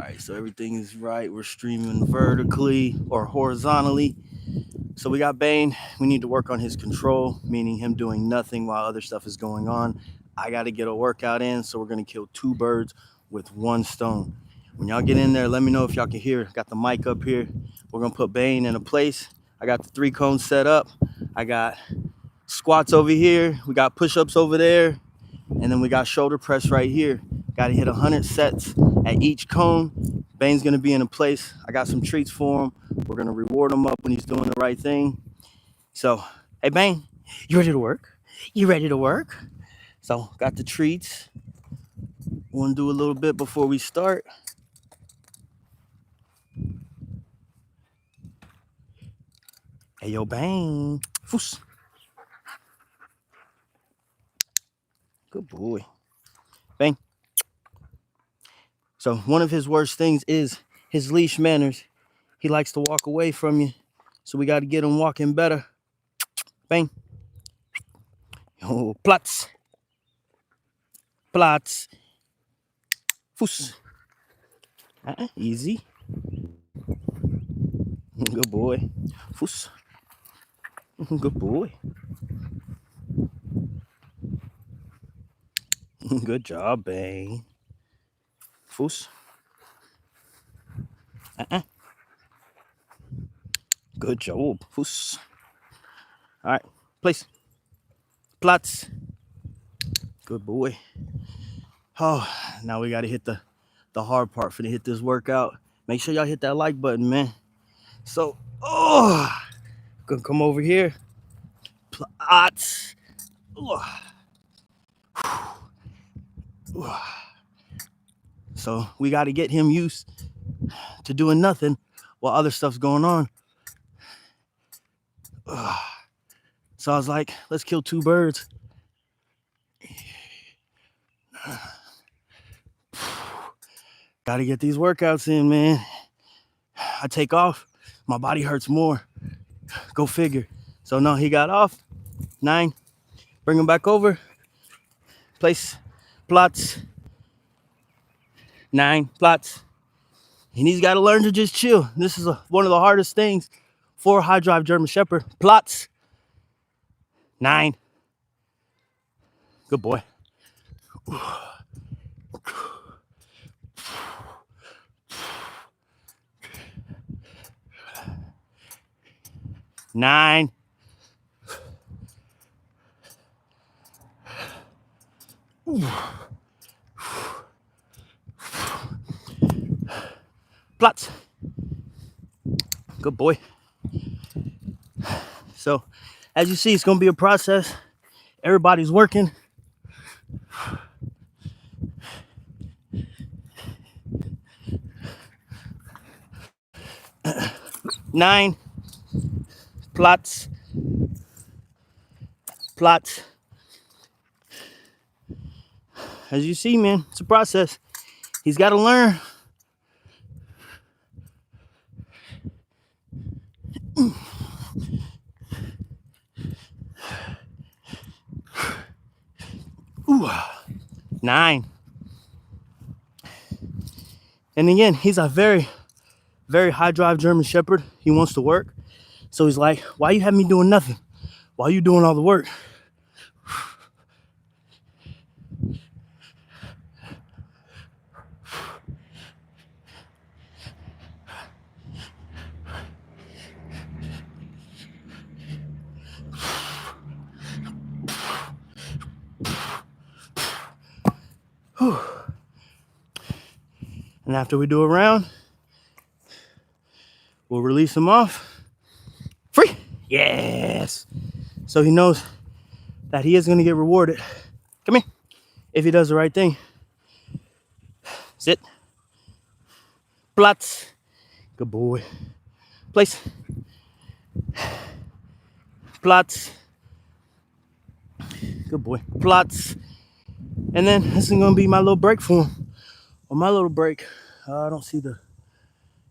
right, so everything is right. We're streaming vertically or horizontally. So we got Bane. We need to work on his control, meaning him doing nothing while other stuff is going on. I got to get a workout in, so we're going to kill two birds with one stone. When y'all get in there, let me know if y'all can hear. Got the mic up here. We're going to put Bane in a place. I got the 3 cones set up. I got squats over here. We got push-ups over there. And then we got shoulder press right here. Got to hit 100 sets at each cone. Bane's going to be in a place. I got some treats for him. We're going to reward him up when he's doing the right thing. So, hey, Bane, you ready to work? You ready to work? So, got the treats. Want to do a little bit before we start. Hey, yo, Bane. Foos. Good boy. Bane. So, one of his worst things is his leash manners. He likes to walk away from you. So, we got to get him walking better. Bang. Oh, Platz. Platz. Foos. Easy. Good boy. Foos. Good boy. Good job, Bane. Foos. Good job. Foos. All right. Place. Platz. Good boy. Oh, now we got to hit the hard part for to hit this workout. Make sure y'all hit that like button, man. So, gonna come over here. Platz. So we got to get him used to doing nothing while other stuff's going on. So I was like, let's kill two birds. Got to get these workouts in, man. I take off, my body hurts more. Go figure. So no, he got off. 9. Bring him back over. Place. Platz. 9. Platz. And he's got to learn to just chill. This is one of the hardest things for a high drive German Shepherd. Platz. 9. Good boy. 9. Platz. Good boy. So, as you see, it's going to be a process. Everybody's working. Nine. Platz. Platz. As you see, man, it's a process. He's got to learn. Ooh. 9. And again, he's a very, very high drive German Shepherd. He wants to work. So he's like, why you have me doing nothing? Why you doing all the work? And after we do a round, we'll release him off. Free. Yes. So he knows that he is going to get rewarded. Come here. If he does the right thing. Sit. Platz. Good boy. Place. Platz. Good boy. Platz. And then this is going to be my little break for him. On my little break, I don't see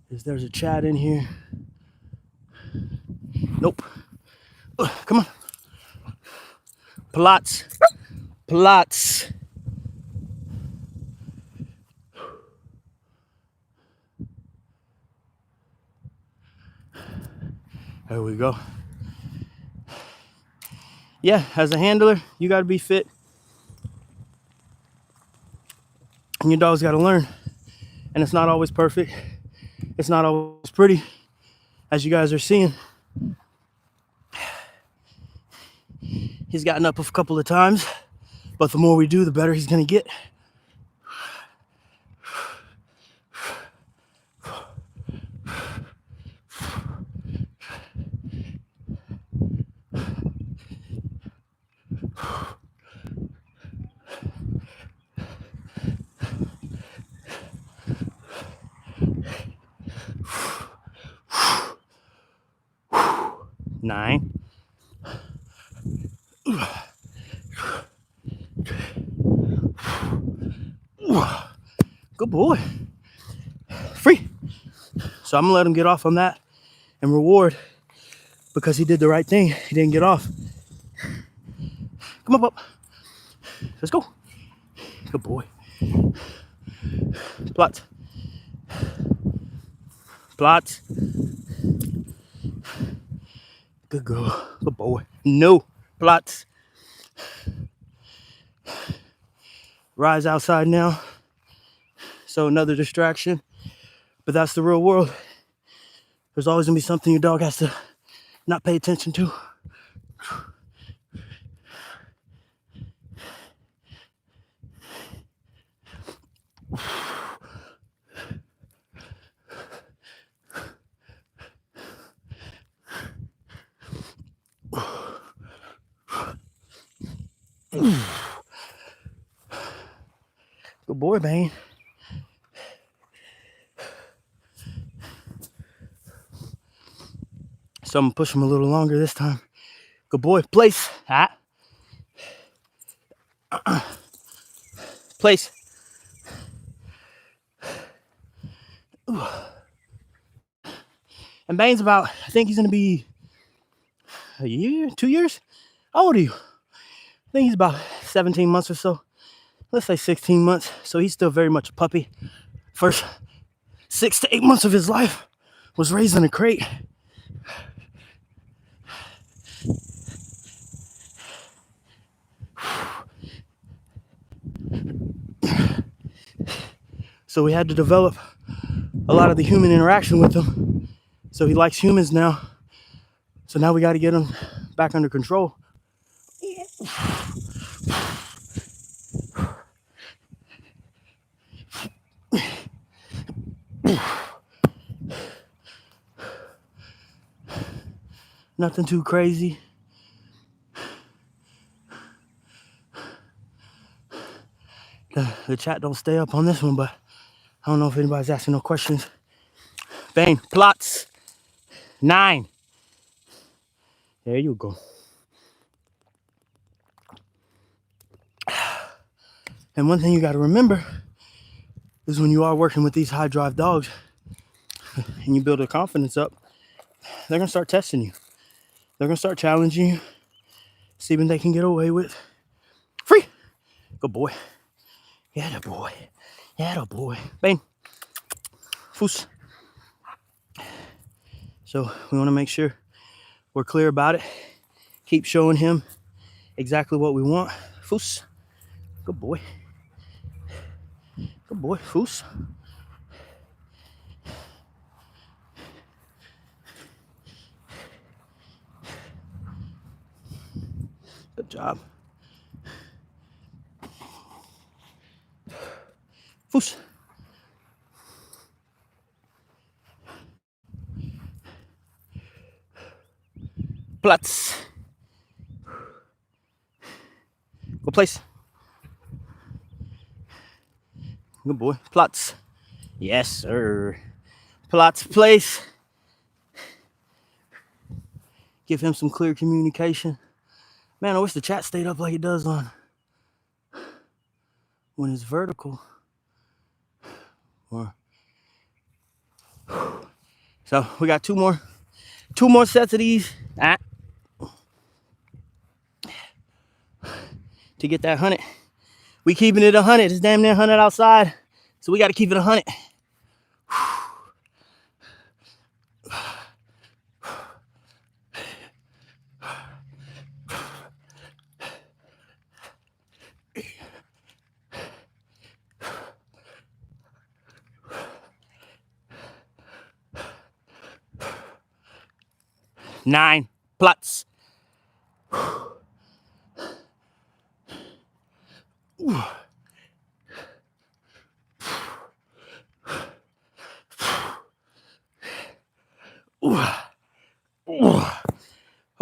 there's a chat in here. Nope. Come on. Platz. Platz. There we go. Yeah, as a handler, you got to be fit. And your dog's got to learn. And it's not always perfect. It's not always pretty, as you guys are seeing. He's gotten up a couple of times, but the more we do, the better he's going to get. Nine. Good boy. Free. So I'm gonna let him get off on that and reward, because he did the right thing. He didn't get off. Come on, pup. Let's go. Good boy. Plot. Plot. Good girl. Good boy. No. Plot. Rise outside now. So another distraction. But that's the real world. There's always gonna be something your dog has to not pay attention to. Good boy, Bane. So I'm gonna push him a little longer this time. Good boy. Place. Ah. Place. Ooh. And Bane's about, I think he's gonna be a year, 2 years? How old are you? I think he's about 17 months or so. Let's say 16 months. So he's still very much a puppy. First 6 to 8 months of his life was raised in a crate. So we had to develop a lot of the human interaction with him. So he likes humans now. So now we got to get him back under control. Nothing too crazy. The chat don't stay up on this one, but I don't know if anybody's asking no questions. Bane, plots. 9. There you go. And one thing you got to remember is when you are working with these high drive dogs and you build their confidence up, they're going to start testing you. They're going to start challenging you, see what they can get away with. Free. Good boy. Yeah, that boy. Yeah, that boy. Bane. Foos. So we want to make sure we're clear about it. Keep showing him exactly what we want. Foos. Good boy. Good boy. Foos. Good job. Foos. Platz. Go place. Good boy. Platz. Yes, sir. Platz place. Give him some clear communication. Man, I wish the chat stayed up like it does on when it's vertical. So we got two more sets of these to get that 100. We keeping it 100. It's damn near 100 outside, so we got to keep it 100. 9 plots.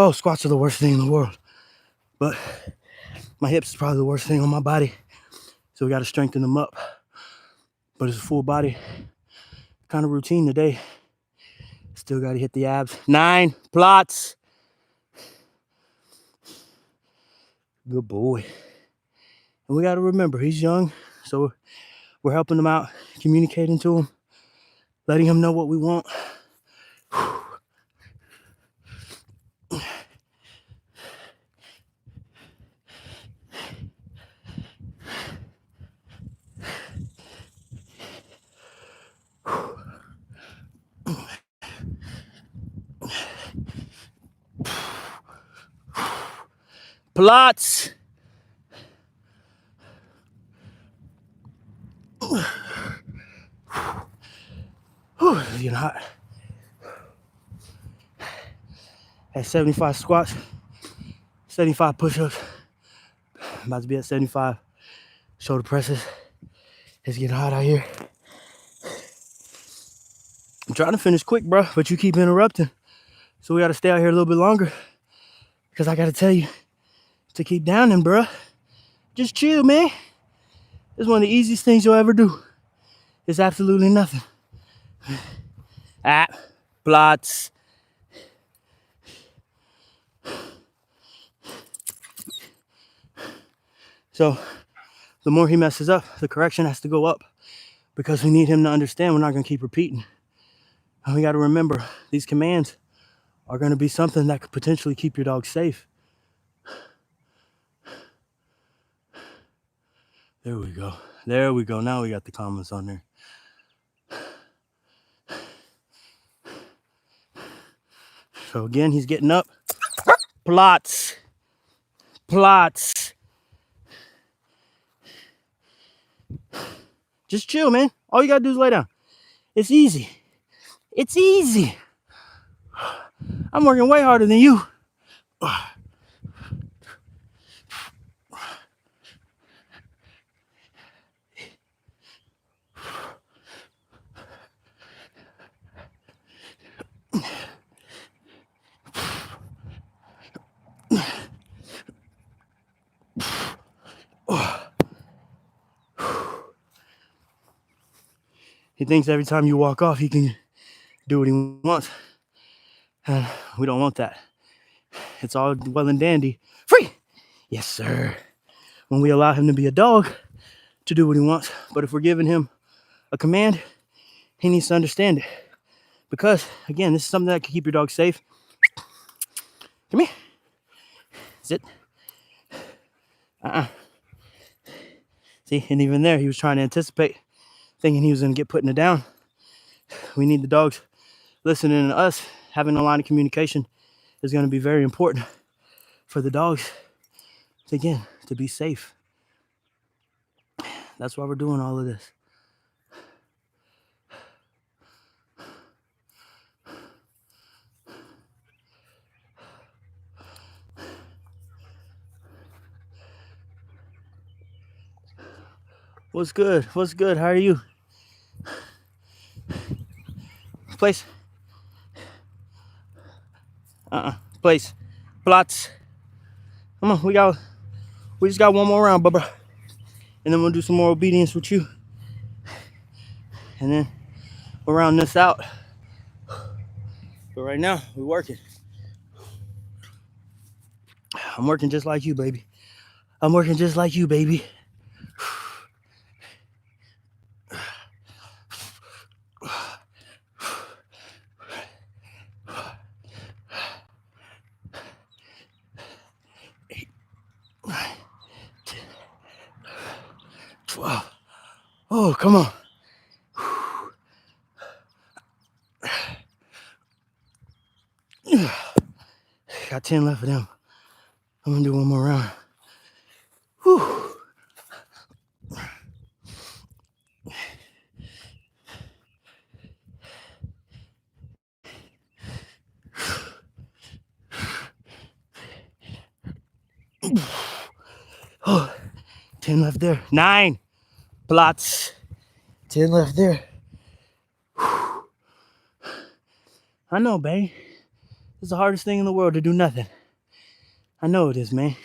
Oh, squats are the worst thing in the world. But my hips is probably the worst thing on my body. So we got to strengthen them up. But it's a full body kind of routine today. Still got to hit the abs. 9 plots. Good boy. And we got to remember, he's young. So we're helping him out, communicating to him, letting him know what we want. Plots. It's getting hot. At 75 squats, 75 push-ups. About to be at 75 shoulder presses. It's getting hot out here. I'm trying to finish quick, bro, but you keep interrupting. So we got to stay out here a little bit longer. Because I got to tell you to keep downing, bro. Just chill, man. It's one of the easiest things you'll ever do. It's absolutely nothing. Plots. So the more he messes up, the correction has to go up because we need him to understand we're not going to keep repeating. And we got to remember these commands are going to be something that could potentially keep your dog safe. There we go. There we go. Now we got the comments on there. So again, he's getting up. Plots. Plots. Just chill, man. All you got to do is lay down. It's easy. It's easy. I'm working way harder than you. He thinks every time you walk off, he can do what he wants. And we don't want that. It's all well and dandy. Free! Yes, sir. When we allow him to be a dog, to do what he wants. But if we're giving him a command, he needs to understand it. Because, again, this is something that can keep your dog safe. Come here. Sit. See, and even there, he was trying to anticipate, thinking he was going to get put in it down. We need the dogs listening to us. Having a line of communication is going to be very important for the dogs, again, to be safe. That's why we're doing all of this. What's good? What's good? How are you? Place. Place. Plots. Come on, we just got one more round, Bubba. And then we'll do some more obedience with you. And then we'll round this out. But right now, we're working. I'm working just like you, baby. I'm working just like you, baby. Oh, come on. Got 10 left of them. I'm gonna do one more round. Whew. Oh, 10 left there. 9 plots. 10 left there. I know, Bane. It's the hardest thing in the world to do nothing. I know it is, man.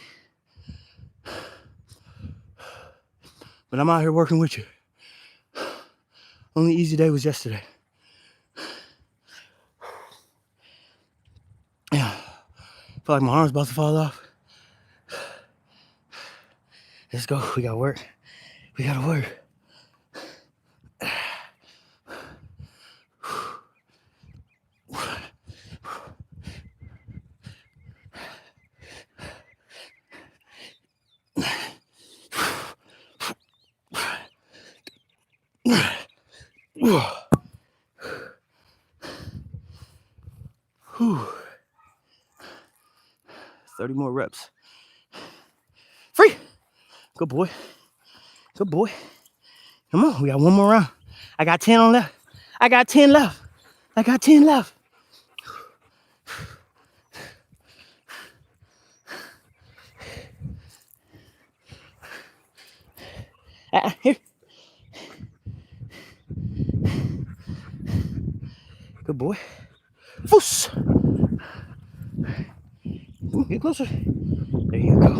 But I'm out here working with you. Only easy day was yesterday. Yeah. I feel like my arm's about to fall off. Let's go. We gotta work. We gotta work. Whew. 30 more reps. Free. Good boy. Good boy. Come on. We got one more round. I got 10 on left. I got 10 left. I got 10 left. Here. Good boy. Foos. Get closer. There you go.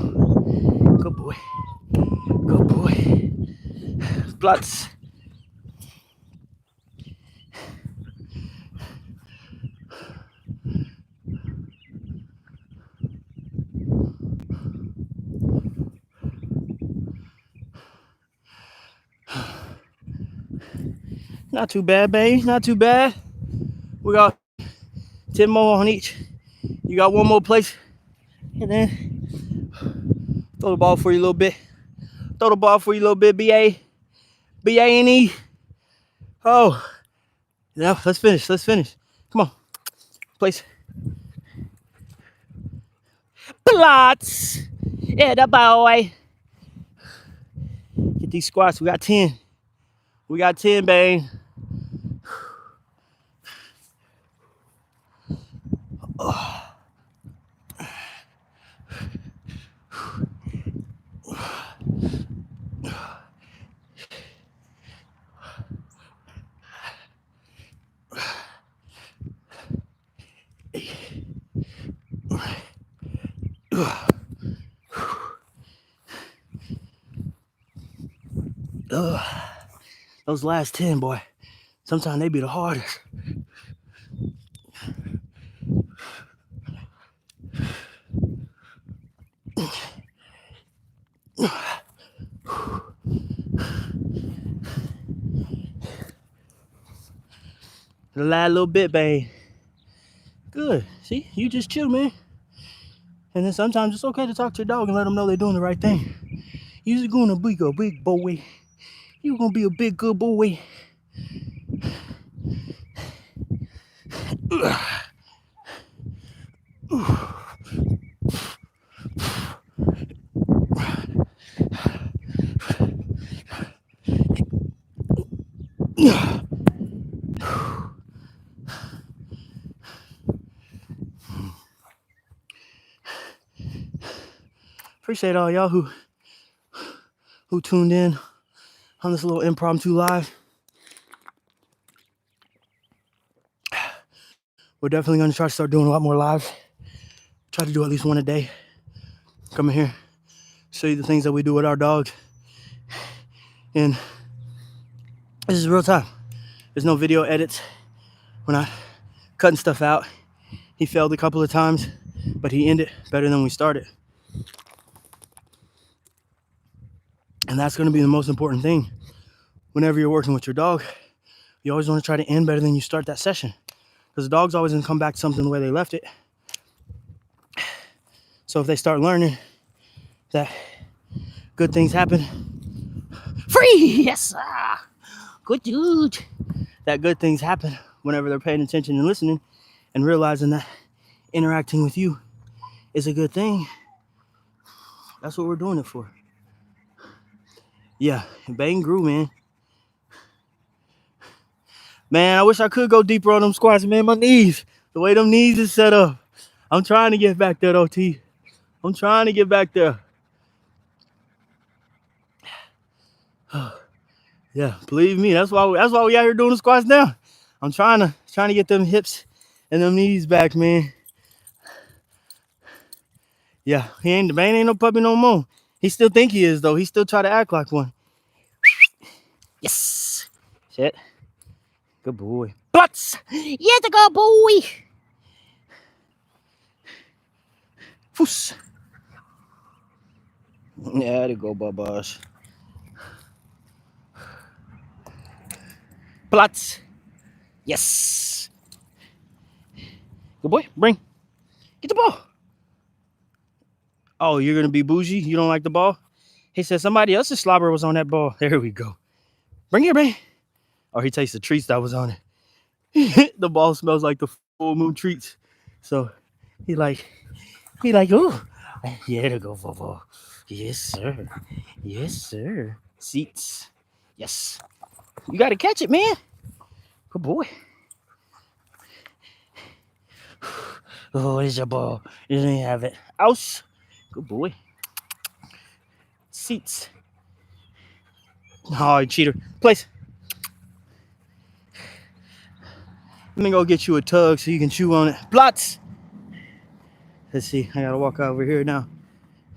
Good boy. Good boy. Platz. Not too bad, babe. Not too bad. We got 10 more on each. You got one more place. And then throw the ball for you a little bit. Throw the ball for you a little bit, BA. B-A-N-E. Oh. Yeah, let's finish. Let's finish. Come on. Place. Plots. Yeah, the boy. Get these squats. We got 10. We got 10, Bane. Oh. Those last 10, boy, sometimes they be the hardest. The last little bit, Bane. Good. See, you just chill, man. And then sometimes it's okay to talk to your dog and let them know they're doing the right thing. You're gonna be a big boy. You're gonna be a big good boy. Appreciate all y'all who tuned in on this little impromptu live. We're definitely going to try to start doing a lot more lives. Try to do at least one a day. Come in here, show you the things that we do with our dogs. And this is real time. There's no video edits. We're not cutting stuff out. He failed a couple of times, but he ended better than we started. And that's going to be the most important thing. Whenever you're working with your dog, you always want to try to end better than you start that session. Because the dog's always going to come back to something the way they left it. So if they start learning that good things happen, free, yes, good dude. That good things happen whenever they're paying attention and listening and realizing that interacting with you is a good thing. That's what we're doing it for. Yeah, Bane grew, man. Man, I wish I could go deeper on them squats, man. My knees, the way them knees is set up. I'm trying to get back there, OT. I'm trying to get back there. Yeah, believe me, that's why we out here doing the squats now. I'm trying to get them hips and them knees back, man. Yeah, Bane ain't no puppy no more. He still think he is though. He still try to act like one. Yes. Shit. Good boy. Butts. Yeah, the good boy. Foos. Yeah, there go, Babash. Platz. Yes. Good boy. Bring. Get the ball. Oh, you're going to be bougie? You don't like the ball? He said somebody else's slobber was on that ball. There we go. Bring here, man. Or he takes the treats that was on it. The ball smells like the full moon treats. So he like, oh, yeah, to go, football. Yes, sir. Yes, sir. Seats. Yes. You got to catch it, man. Good boy. Oh, there's your ball. You didn't have it. Ouse. Good boy. Seats. Oh, you cheater. Place. Let me go get you a tug so you can chew on it. Blots. Let's see. I got to walk over here now.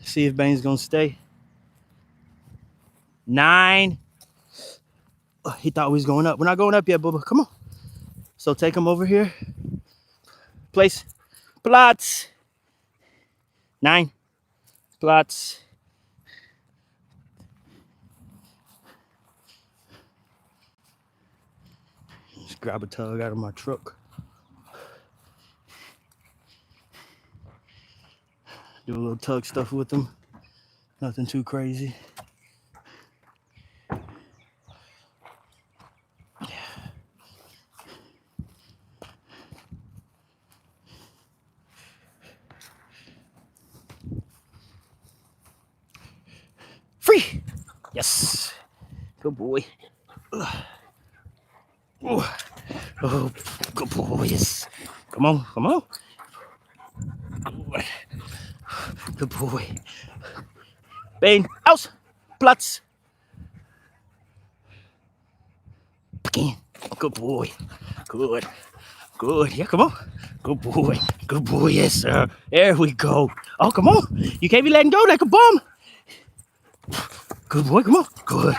See if Bane's going to stay. 9. Oh, he thought we was going up. We're not going up yet, Bubba. Come on. So take him over here. Place. Plots. 9. Plots. Just grab a tug out of my truck. Do a little tug stuff with them. Nothing too crazy. Free. Yes. Good boy. Oh, good boy. Yes. Come on. Come on. Good boy. Bane. Aus. Platz. Again. Good boy. Good. Good. Yeah, come on. Good boy. Good boy. Yes, sir. There we go. Oh, come on. You can't be letting go like a bum. Good boy. Come on. Good.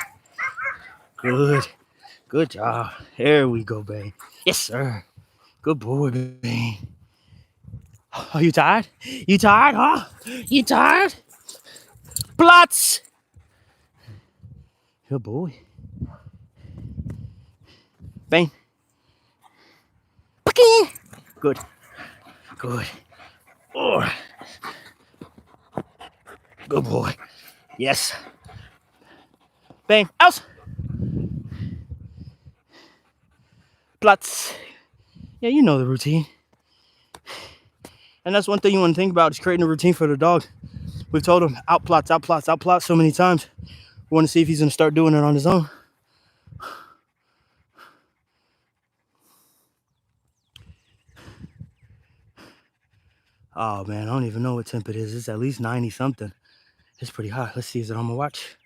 Good. Good job. There we go, Bane. Yes, sir. Good boy, Bane. Are you tired? You tired, huh? You tired? Platz. Good boy. Bane. Good. Good. Oh. Good boy. Yes. Bane. Out. Platz. Yeah, you know the routine. And that's one thing you want to think about is creating a routine for the dog. We've told him out plots so many times. We want to see if he's going to start doing it on his own. Oh, man, I don't even know what temp it is. It's at least 90 something. It's pretty hot. Let's see, is it on my watch?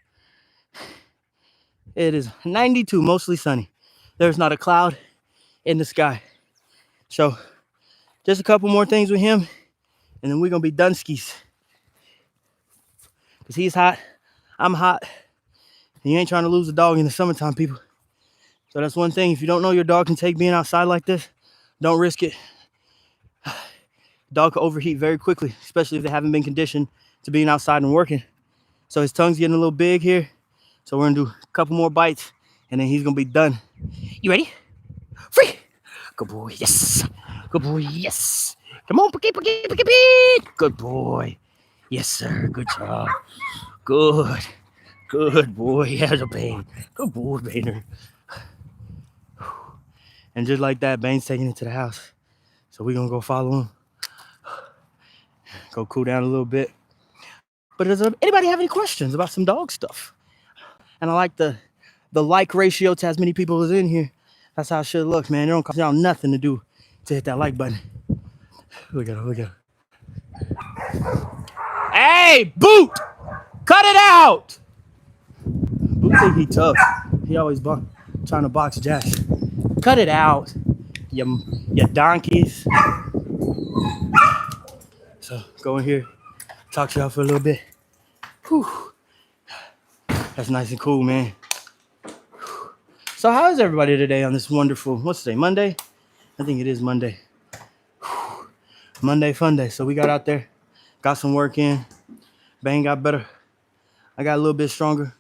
It is 92, mostly sunny. There's not a cloud in the sky. So just a couple more things with him, and then we're going to be done skis. Because he's hot, I'm hot, and you ain't trying to lose a dog in the summertime, people. So that's one thing. If you don't know your dog can take being outside like this, don't risk it. Dog can overheat very quickly, especially if they haven't been conditioned to being outside and working. So his tongue's getting a little big here. So we're going to do a couple more bites, and then he's going to be done. You ready? Free. Good boy. Yes. Good boy. Yes. Come on. Good boy. Yes, sir. Good job. Good. Good boy. Yeah, the Bane. Good boy, Baner. And just like that, Bane's taking it to the house. So we're going to go follow him. Go cool down a little bit. But does anybody have any questions about some dog stuff? And I like the like ratio to as many people as in here. That's how it should look, man. It don't cost y'all nothing to do to hit that like button. Look at him. Hey, Boot! Cut it out! Boot think he tough. He always trying to box Jash. Cut it out, you donkeys. So go in here, talk to y'all for a little bit. Whew. That's nice and cool, man. So how is everybody today on this wonderful, what's today, Monday? I think it is Monday. Monday fun day. So we got out there, got some work in. Bane got better. I got a little bit stronger.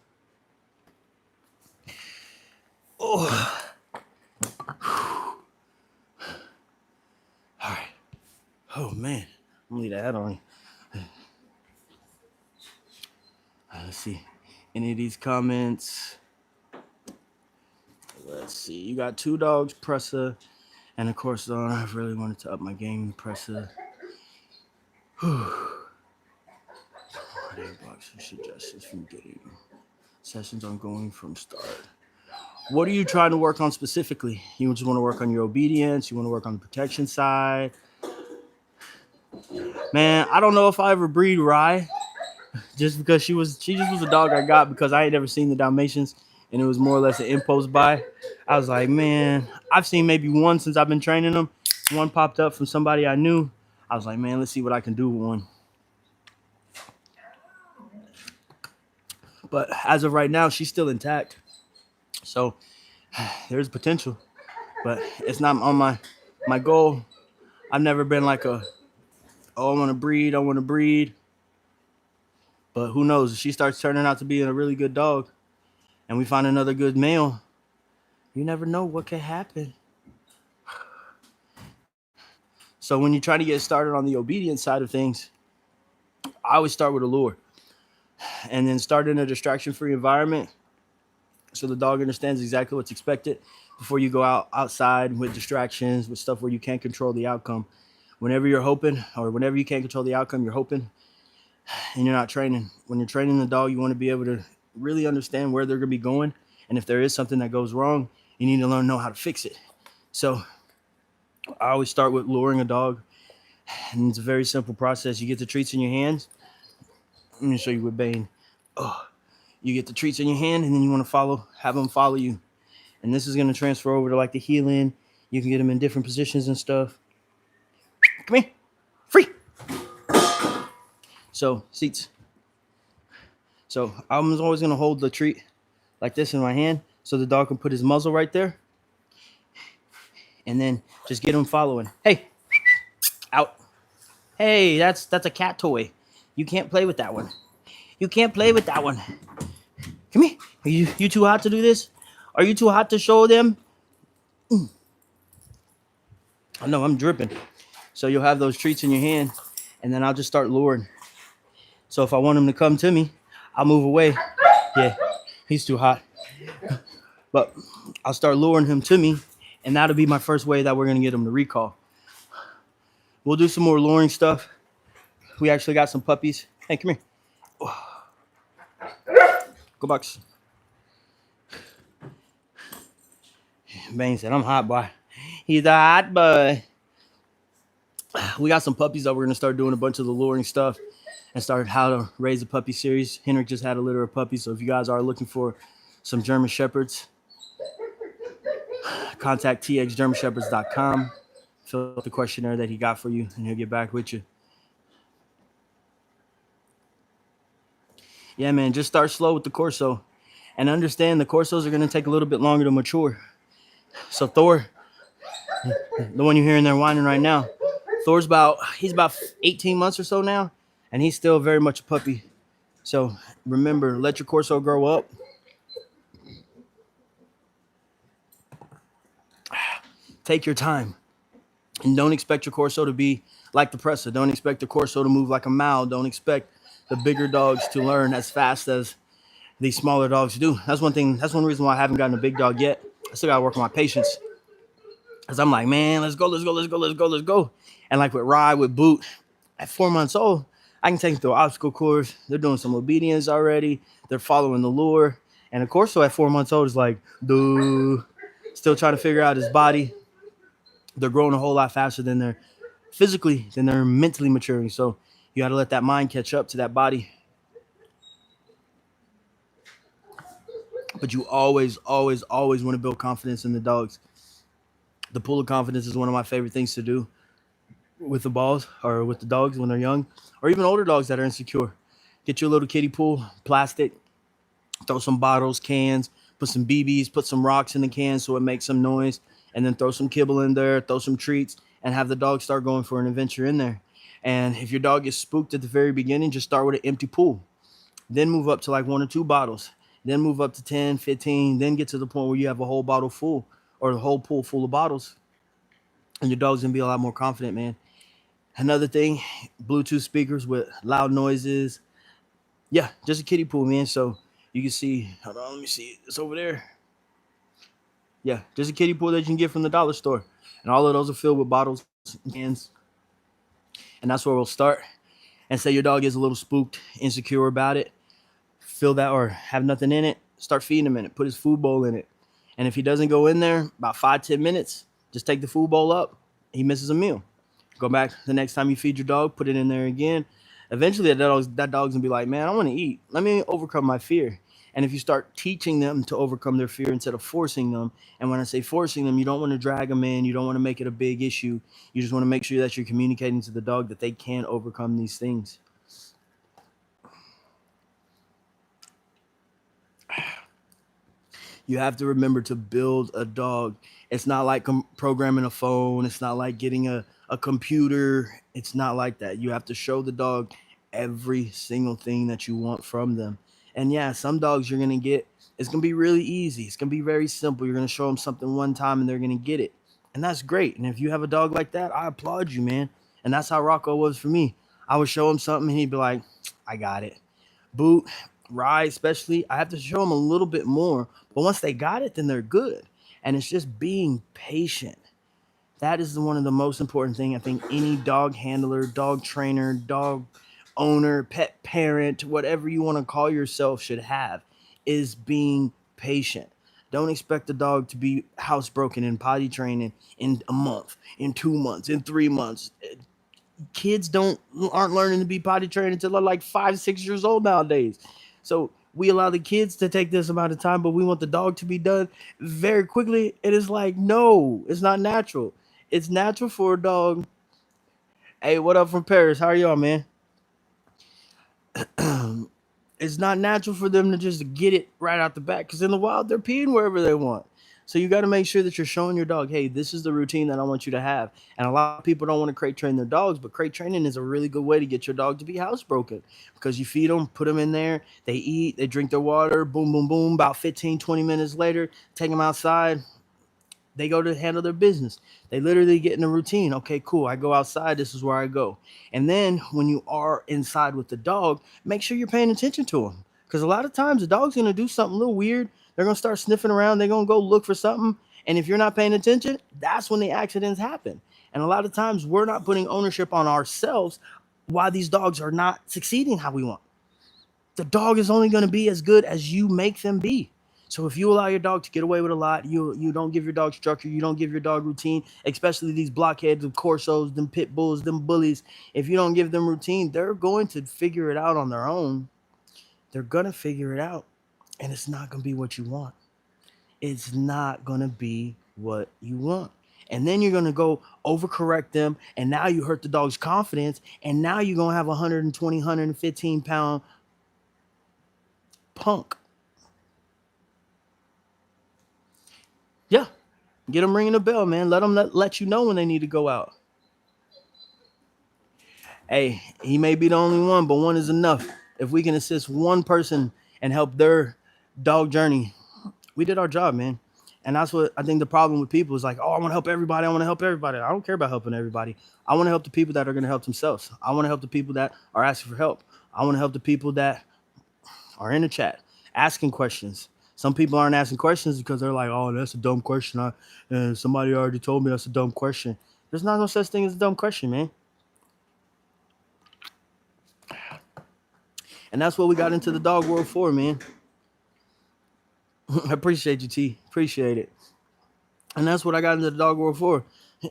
Oh. All right. Oh man, I'm gonna leave that hat on. Let's see. Any of these comments? Let's see. You got 2 dogs, Pressa, and of course, I really wanted to up my game, Pressa. Suggestions from getting sessions ongoing from start. What are you trying to work on specifically? You just want to work on your obedience? You want to work on the protection side? Man, I don't know if I ever breed Rye, just because she just was a dog I got because I ain't never seen the Dalmatians, and it was more or less an impulse buy. I was like, man, I've seen maybe one since I've been training them. One popped up from somebody I knew. I was like, man, let's see what I can do with one. But as of right now, she's still intact. So there's potential, but it's not on my goal. I've never been like I want to breed. But who knows? If she starts turning out to be a really good dog and we find another good male, you never know what can happen. So when you're trying to get started on the obedience side of things, I always start with a lure and then start in a distraction-free environment so the dog understands exactly what's expected before you go outside with distractions, with stuff where you can't control the outcome. Whenever you're hoping, or whenever you can't control the outcome, you're hoping, and you're not training. When you're training the dog, you want to be able to really understand where they're going to be going, and if there is something that goes wrong, you need to know how to fix it. So I always start with luring a dog, and it's a very simple process. You get the treats in your hands. Let me show you with Bane. You get the treats in your hand, and then you want to have them follow you. And this is going to transfer over to like the heeling. You can get them in different positions and stuff. Come here. Free. So, seats. So, I'm always going to hold the treat like this in my hand so the dog can put his muzzle right there. And then just get him following. Hey. Out. Hey, that's a cat toy. You can't play with that one. You can't play with that one. Come here. Are you too hot to do this? Are you too hot to show them? I know I'm dripping. So you'll have those treats in your hand, and then I'll just start luring. So if I want him to come to me, I'll move away. Yeah, he's too hot. But I'll start luring him to me, and that'll be my first way that we're going to get him to recall. We'll do some more luring stuff. We actually got some puppies. Hey, come here. Go box. Bane said, I'm hot, boy. He's a hot boy. We got some puppies that we're going to start doing a bunch of the luring stuff and start how to raise a puppy series. Henrik just had a litter of puppies. So if you guys are looking for some German Shepherds, contact txgermanshepherds.com. Fill out the questionnaire that he got for you, and he'll get back with you. Yeah, man, just start slow with the Corso. And understand the Corsos are going to take a little bit longer to mature. So Thor, the one you're hearing there whining right now, Thor's he's about 18 months or so now, and he's still very much a puppy. So remember, let your Corso grow up. Take your time. And don't expect your Corso to be like the Pressa. Don't expect the Corso to move like a Mao. Don't expect the bigger dogs to learn as fast as these smaller dogs do. That's one thing. That's one reason why I haven't gotten a big dog yet. I still got to work on my patience. Because I'm like, man, let's go. And like with Rye, with Boot, at 4 months old, I can take them through an obstacle course. They're doing some obedience already. They're following the lure. And of course, so at 4 months old, it's like, dude, still trying to figure out his body. They're growing a whole lot faster than they're mentally maturing. So You got to let that mind catch up to that body. But you always, always, always want to build confidence in the dogs. The pool of confidence is one of my favorite things to do with the balls or with the dogs when they're young, or even older dogs that are insecure. Get you a little kiddie pool, plastic, throw some bottles, cans, put some BBs, put some rocks in the can so it makes some noise, and then throw some kibble in there, throw some treats, and have the dog start going for an adventure in there. And if your dog gets spooked at the very beginning, just start with an empty pool. Then move up to like 1 or 2 bottles. Then move up to 10, 15, then get to the point where you have a whole bottle full or the whole pool full of bottles. And your dog's gonna be a lot more confident, man. Another thing, Bluetooth speakers with loud noises. Yeah, just a kiddie pool, man. So you can see, hold on, let me see. It's over there. Yeah, just a kiddie pool that you can get from the dollar store. And all of those are filled with bottles and cans. And that's where we'll start. And say your dog is a little spooked, insecure about it. Fill that or have nothing in it. Start feeding him in it. Put his food bowl in it. And if he doesn't go in there, about 5-10 minutes, just take the food bowl up. He misses a meal. Go back the next time you feed your dog, put it in there again. Eventually, that dog's gonna be like, man, I want to eat. Let me overcome my fear. And if you start teaching them to overcome their fear instead of forcing them, and when I say forcing them, you don't want to drag them in, you don't want to make it a big issue. You just want to make sure that you're communicating to the dog that they can overcome these things. You have to remember to build a dog. It's not like programming a phone. It's not like getting a computer. It's not like that. You have to show the dog every single thing that you want from them. And yeah, some dogs you're going to get, it's going to be really easy. It's going to be very simple. You're going to show them something one time and they're going to get it. And that's great. And if you have a dog like that, I applaud you, man. And that's how Rocco was for me. I would show him something and he'd be like, I got it. Boot, ride, especially, I have to show them a little bit more. But once they got it, then they're good. And it's just being patient. That is one of the most important thing I think any dog handler, dog trainer, dog owner, pet parent, whatever you want to call yourself should have is being patient. Don't expect the dog to be housebroken and potty training in a month, in 2 months, in 3 months. Kids aren't learning to be potty trained until they're like 5, 6 years old nowadays. So we allow the kids to take this amount of time, but we want the dog to be done very quickly. It is like, no, it's not natural. It's natural for a dog. Hey, what up from Paris? How are y'all, man? It's not natural for them to just get it right out the back because in the wild, they're peeing wherever they want. So you got to make sure that you're showing your dog, hey, this is the routine that I want you to have. And a lot of people don't want to crate train their dogs, but crate training is a really good way to get your dog to be housebroken because you feed them, put them in there, they eat, they drink their water, boom, boom, boom. About 15, 20 minutes later, take them outside. They go to handle their business. They literally get in a routine. Okay, cool. I go outside. This is where I go. And then when you are inside with the dog, make sure you're paying attention to them. Because a lot of times the dog's going to do something a little weird. They're going to start sniffing around. They're going to go look for something. And if you're not paying attention, that's when the accidents happen. And a lot of times we're not putting ownership on ourselves why these dogs are not succeeding how we want. The dog is only going to be as good as you make them be. So if you allow your dog to get away with a lot, you don't give your dog structure, you don't give your dog routine, especially these blockheads of Corsos, them pit bulls, them bullies. If you don't give them routine, they're going to figure it out on their own. They're going to figure it out, and it's not going to be what you want. It's not going to be what you want. And then you're going to go overcorrect them, and now you hurt the dog's confidence, and now you're going to have a 120, 115 pound punk. Yeah, get them ringing the bell, man. Let them let you know when they need to go out. Hey, he may be the only one, but one is enough. If we can assist one person and help their dog journey, we did our job, man. And that's what I think the problem with people is like, oh, I want to help everybody. I want to help everybody. I don't care about helping everybody. I want to help the people that are going to help themselves. I want to help the people that are asking for help. I want to help the people that are in the chat asking questions. Some people aren't asking questions because they're like, oh, that's a dumb question. Somebody already told me that's a dumb question. There's not no such thing as a dumb question, man. And that's what we got into the dog world for, man. I appreciate you, T. Appreciate it. And that's what I got into the dog world for.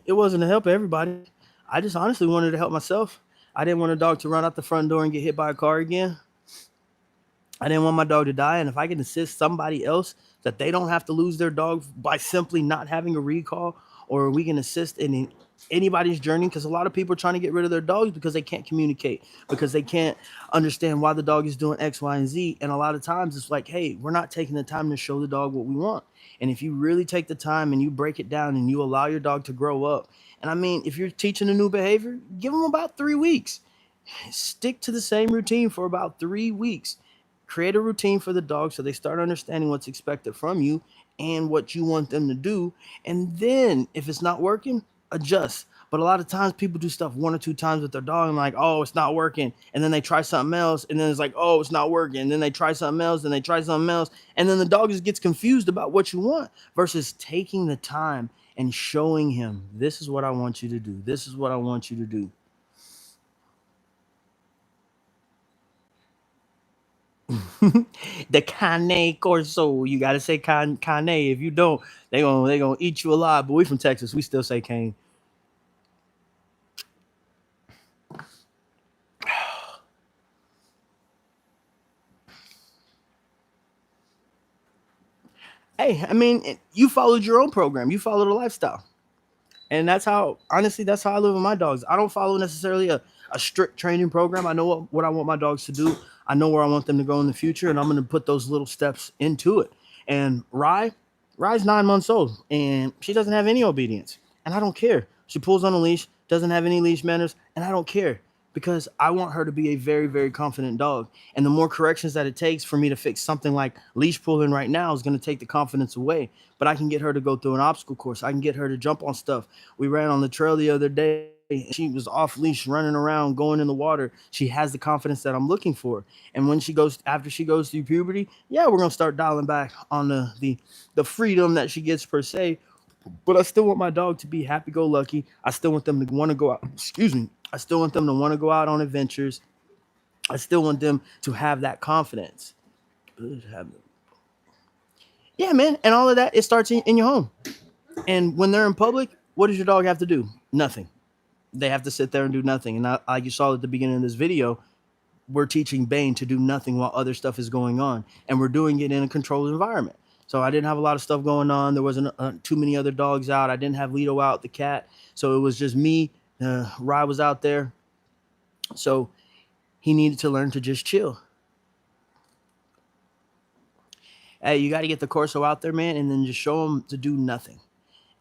It wasn't to help everybody. I just honestly wanted to help myself. I didn't want a dog to run out the front door and get hit by a car again. I didn't want my dog to die. And if I can assist somebody else that they don't have to lose their dog by simply not having a recall, or we can assist in anybody's journey, because a lot of people are trying to get rid of their dogs because they can't communicate, because they can't understand why the dog is doing X, Y, and Z. And a lot of times it's like, hey, we're not taking the time to show the dog what we want. And if you really take the time and you break it down and you allow your dog to grow up, and I mean, if you're teaching a new behavior, give them about 3 weeks. Stick to the same routine for about 3 weeks. Create a routine for the dog so they start understanding what's expected from you and what you want them to do. And then if it's not working, adjust. But a lot of times people do stuff 1 or 2 times with their dog and like, oh, it's not working. And then they try something else. And then it's like, oh, it's not working. And then they try something else and they try something else. And then the dog just gets confused about what you want versus taking the time and showing him, this is what I want you to do. This is what I want you to do. The Cane Corso. You gotta say Cane. If you don't, they gonna eat you alive. But we from Texas, we still say Cane. Hey, I mean, you followed your own program. You followed a lifestyle. And that's how, honestly, that's how I live with my dogs. I don't follow necessarily a strict training program. I know what I want my dogs to do. I know where I want them to go in the future, and I'm going to put those little steps into it. And Rye's 9 months old, and she doesn't have any obedience, and I don't care. She pulls on a leash, doesn't have any leash manners, and I don't care, because I want her to be a very, very confident dog. And the more corrections that it takes for me to fix something like leash pulling right now is going to take the confidence away. But I can get her to go through an obstacle course. I can get her to jump on stuff. We ran on the trail the other day. She was off leash, running around, going in the water. She has the confidence that I'm looking for. And when she goes, after she goes through puberty, yeah, we're gonna start dialing back on the freedom that she gets per se. But I still want my dog to be happy-go-lucky. I still want them to want to go out. Excuse me. I still want them to want to go out on adventures. I still want them to have that confidence. Yeah, man. And all of that, it starts in your home. And when they're in public, what does your dog have to do? Nothing. They have to sit there and do nothing. And like you saw at the beginning of this video, we're teaching Bane to do nothing while other stuff is going on. And we're doing it in a controlled environment. So I didn't have a lot of stuff going on. There wasn't too many other dogs out. I didn't have Lido out, the cat. So it was just me. Rye was out there. So he needed to learn to just chill. Hey, you got to get the Corso out there, man, and then just show him to do nothing.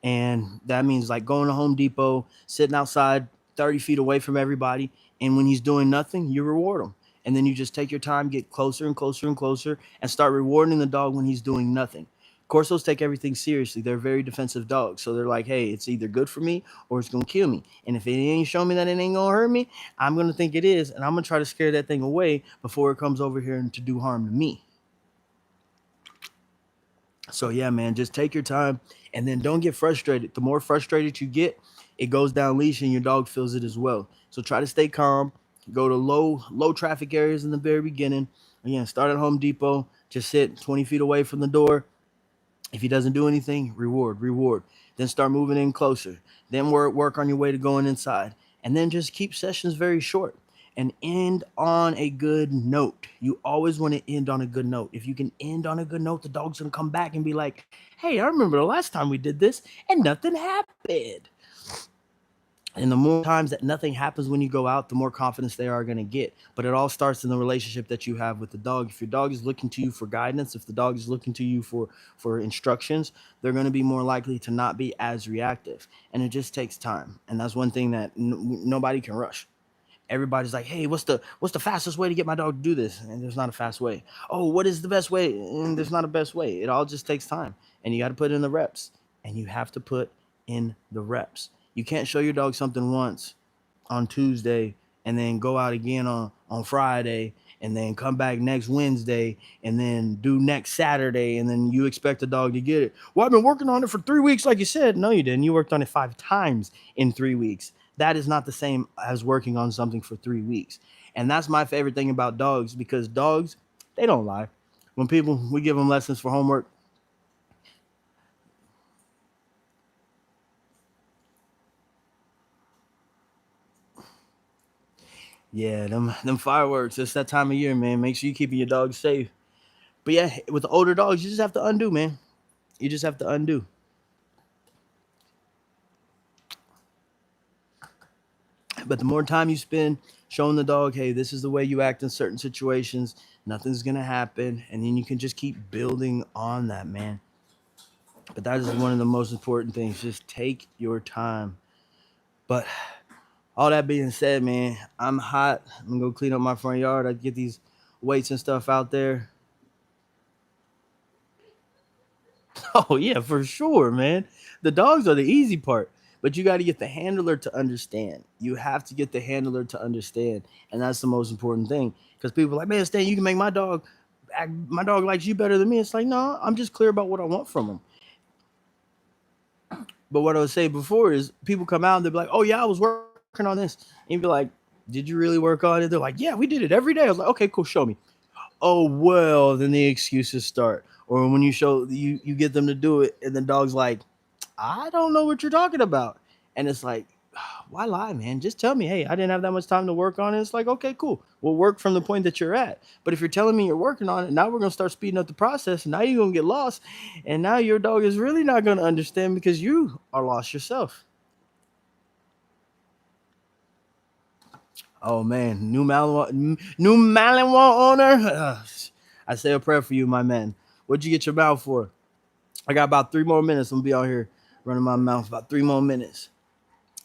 And that means like going to Home Depot, sitting outside 30 feet away from everybody. And when he's doing nothing, you reward him. And then you just take your time, get closer and closer and closer, and start rewarding the dog when he's doing nothing. Corsos take everything seriously. They're very defensive dogs. So they're like, hey, it's either good for me or it's going to kill me. And if it ain't showing me that it ain't going to hurt me, I'm going to think it is. And I'm going to try to scare that thing away before it comes over here and to do harm to me. So yeah, man, just take your time and then don't get frustrated. The more frustrated you get, it goes down leash and your dog feels it as well. So try to stay calm. Go to low traffic areas in the very beginning. Again, start at Home Depot. Just sit 20 feet away from the door. If he doesn't do anything, reward. Then start moving in closer. Then work on your way to going inside. And then just keep sessions very short and end on a good note. You always want to end on a good note. If you can end on a good note, the dog's going to come back and be like, hey, I remember the last time we did this and nothing happened. And the more times that nothing happens when you go out, the more confidence they are going to get. But it all starts in the relationship that you have with the dog. If your dog is looking to you for guidance, if the dog is looking to you for instructions, they're going to be more likely to not be as reactive. And it just takes time. And that's one thing that nobody can rush. Everybody's like, hey, what's the fastest way to get my dog to do this? And there's not a fast way. Oh, what is the best way? And there's not a best way. It all just takes time. And you got to put in the reps. And you have to put in the reps. You can't show your dog something once on Tuesday and then go out again on Friday and then come back next Wednesday and then do next Saturday and then you expect the dog to get it. Well, I've been working on it for 3 weeks, like you said. No, you didn't. You worked on it 5 times in 3 weeks. That is not the same as working on something for 3 weeks. And that's my favorite thing about dogs, because dogs, they don't lie. When we give them lessons for homework, Yeah, them fireworks. It's that time of year, man. Make sure you keeping your dog safe. But yeah, with the older dogs, you just have to undo, man. You just have to undo. But the more time you spend showing the dog, hey, this is the way you act in certain situations, nothing's gonna happen, and then you can just keep building on that, man. But that is one of the most important things. Just take your time. But all that being said, man, I'm hot. I'm gonna go clean up my front yard. I get these weights and stuff out there. Oh yeah, for sure, man. The dogs are the easy part, but you got to get the handler to understand. You have to get the handler to understand, and that's the most important thing. Because people are like, man, Stan, you can make my dog. My dog likes you better than me. It's like, no, I'm just clear about what I want from him. But what I was saying before is people come out and they'll be like, oh yeah, I was working on this, and you'd be like, did you really work on it? They're like, yeah, we did it every day. I was like, okay, cool, show me. Oh well, then the excuses start. Or when you show you get them to do it, and the dog's like, I don't know what you're talking about. And it's like, why lie, man? Just tell me, hey, I didn't have that much time to work on it. It's like, okay, cool. We'll work from the point that you're at. But if you're telling me you're working on it, now we're gonna start speeding up the process. And now you're gonna get lost. And now your dog is really not gonna understand because you are lost yourself. Oh man, new Malinois owner. I say a prayer for you, my man. What'd you get your mouth for? I got about 3 more minutes. I'm gonna be out here running my mouth about 3 more minutes.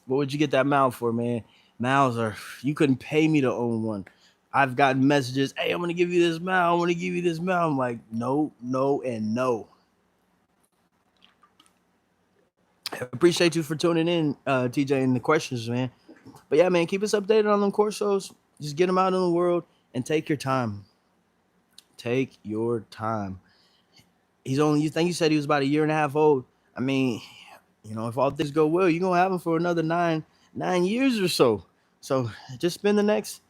What would you get that mouth for, man? Mouths are you couldn't pay me to own one. I've gotten messages, hey, I'm gonna give you this mouth, I'm gonna give you this mouth. I'm like, no, no, and no. I appreciate you for tuning in, TJ, and the questions, man. But yeah, man, keep us updated on them corsos. Just get them out in the world and take your time. Take your time. He's only you think you said he was about a year and a half old. I mean, if all things go well, you're gonna have him for another nine years or so. So just spend the next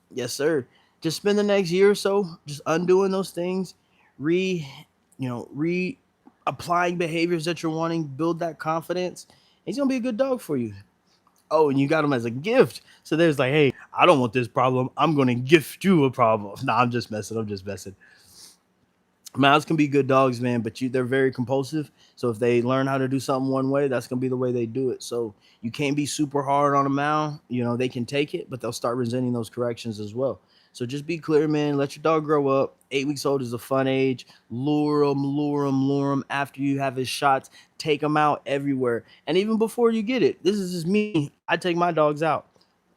yes, sir. Just spend the next year or so just undoing those things, re re applying behaviors that you're wanting, build that confidence. He's gonna be a good dog for you. Oh, and you got him as a gift. So there's like, hey, I don't want this problem. I'm gonna gift you a problem. Nah, I'm just messing. I'm just messing. Mounts can be good dogs, man, but they're very compulsive. So if they learn how to do something one way, that's gonna be the way they do it. So you can't be super hard on a Mount. They can take it, but they'll start resenting those corrections as well. So just be clear, man. Let your dog grow up. 8 weeks old is a fun age. Lure him, lure him, lure him. After you have his shots, take him out everywhere. And even before you get it, this is just me. I take my dogs out.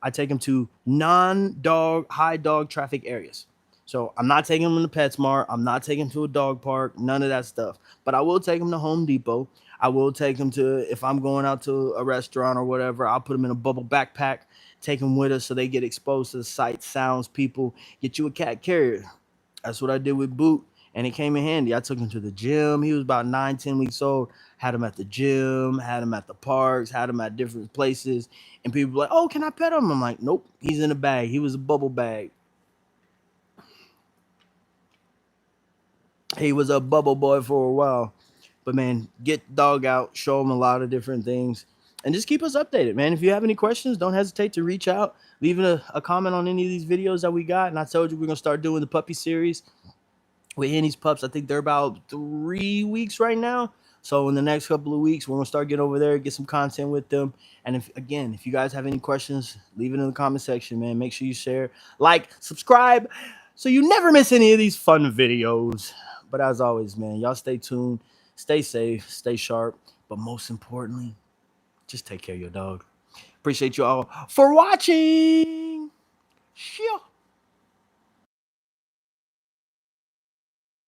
I take them to non-dog, high dog traffic areas. So I'm not taking them to PetSmart. I'm not taking them to a dog park. None of that stuff. But I will take them to Home Depot. I will take them to if I'm going out to a restaurant or whatever. I'll put them in a bubble backpack. Take them with us so they get exposed to the sights, sounds, people. Get you a cat carrier. That's what I did with Boot, and it came in handy. I took him to the gym. He was about 9, 10 weeks old. Had him at the gym. Had him at the parks. Had him at different places. And people were like, "Oh, can I pet him?" I'm like, "Nope. He's in a bag. He was a bubble bag." He was a bubble boy for a while. But man, get dog out, show him a lot of different things, and just keep us updated, man. If you have any questions, don't hesitate to reach out, leaving a comment on any of these videos that we got. And I told you we're gonna start doing the puppy series with Henny's pups. I think they're about 3 weeks right now. So in the next couple of weeks, we're gonna start getting over there, get some content with them. And if you guys have any questions, leave it in the comment section, man. Make sure you share, like, subscribe, so you never miss any of these fun videos. But as always, man, y'all stay tuned, stay safe, stay sharp. But most importantly, just take care of your dog. Appreciate you all for watching. Sure.